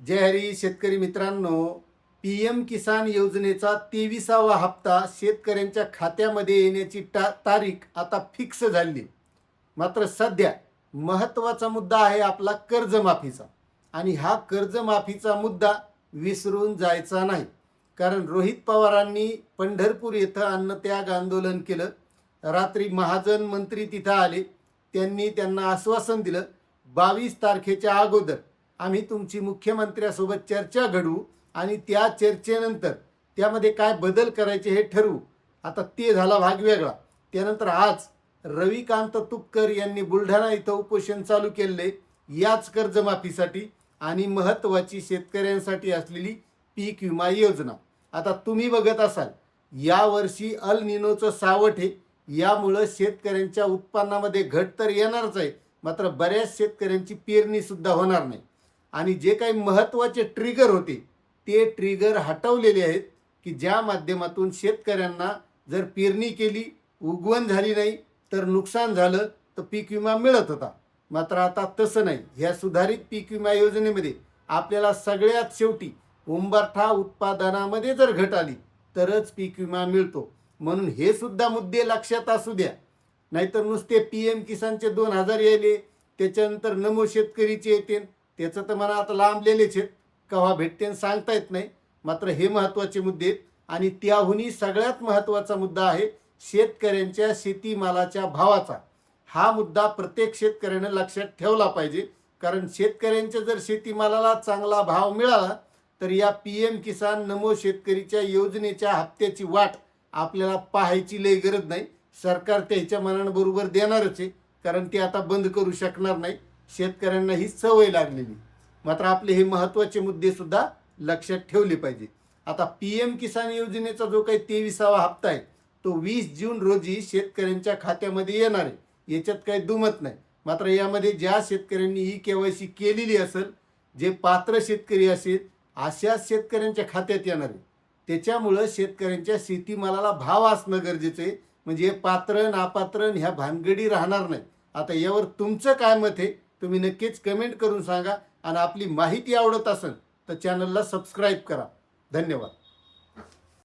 जय हरी शेतकरी मित्रांनो, PM किसान योजनेचा 23वा हप्ता शेतकऱ्यांच्या खात्यामध्ये येण्याची तारीख आता फिक्स झाली. मात्र सध्या महत्त्वाचा मुद्दा आहे आपला कर्जमाफीचा. आणि हा कर्जमाफीचा मुद्दा विसरून जायचा नाही. कारण रोहित पवारांनी पंढरपूर येथे अन्नत्याग आंदोलन केलं. रात्री महाजन मंत्री तिथं आले. त्यांना आश्वासन दिलं 22 तारखेच्या अगोदर आम्ही तुमची मुख्यमंत्र्यासोबत चर्चा घडवू आणि त्या चर्चेनंतर त्यामध्ये काय बदल करायचे हे ठरवू. आता ते झाला भाग वेगळा. त्यानंतर आज रविकांत तुपकर यांनी बुलढाणा इथं उपोषण चालू केले याच कर्जमाफीसाठी आणि महत्त्वाची शेतकऱ्यांसाठी असलेली पीक विमा योजना. आता तुम्ही बघत असाल यावर्षी अल निनोचं सावट आहे. यामुळं शेतकऱ्यांच्या उत्पन्नामध्ये घट तर येणारच आहे, मात्र बऱ्याच शेतकऱ्यांची पेरणीसुद्धा होणार नाही. आणि जे काही महत्त्वाचे ट्रिगर होते ते ट्रिगर हटवलेले आहेत की ज्या माध्यमातून शेतकऱ्यांना जर पेरणी केली, उगवण झाली नाही तर नुकसान झालं तर पीक विमा मिळत होता. मात्र आता तसं नाही. ह्या सुधारित पीक विमा योजनेमध्ये आपल्याला सगळ्यात शेवटी उंबरठा उत्पादनामध्ये जर घट आली तरच पीक विमा मिळतो. म्हणून हे सुद्धा मुद्दे लक्षात असू द्या. नाहीतर नुसते PM किसानचे 2000 यायले, त्याच्यानंतर नमो शेतकरीचे येते, त्याचं तर मला आता लांबलेलेच आहेत, केव्हा भेटते सांगता येत नाही. मात्र हे महत्त्वाचे मुद्दे आहेत. आणि त्याहूनही सगळ्यात महत्त्वाचा मुद्दा आहे शेतकऱ्यांच्या शेतीमालाच्या भावाचा. हा मुद्दा प्रत्येक शेतकऱ्यानं लक्षात ठेवला पाहिजे. कारण शेतकऱ्यांच्या जर शेतीमालाला चांगला भाव मिळाला तर या PM किसान नमो शेतकरीच्या योजनेच्या हप्त्याची वाट आपल्याला पाहायची लई गरज नाही. सरकार त्याच्या मनानं बरोबर देणारच आहे, कारण ते आता बंद करू शकणार नाही. शेतकऱ्यांना ही सवय लागलेली. मात्र आपले हे महत्त्वाचे मुद्देसुद्धा लक्षात ठेवले पाहिजे. आता PM किसान योजनेचा जो काही 23वा हप्ता आहे तो 20 जून रोजी शेतकऱ्यांच्या खात्यामध्ये येणार आहे. याच्यात काही दुमत नाही. मात्र यामध्ये ज्या शेतकऱ्यांनी KYC केलेली असेल, जे पात्र शेतकरी असेल, अशाच शेतकऱ्यांच्या खात्यात येणार आहे. त्याच्यामुळं शेतकऱ्यांच्या शेतीमालाला भाव असणं गरजेचं आहे. म्हणजे पात्र नापात्र ह्या भानगडी राहणार नाही. आता यावर तुमचं काय मत आहे तुम्ही नक्कीच कमेंट करून सांगा. आणि आपली माहिती आवडत असेल तर चॅनलला सबस्क्राईब करा. धन्यवाद.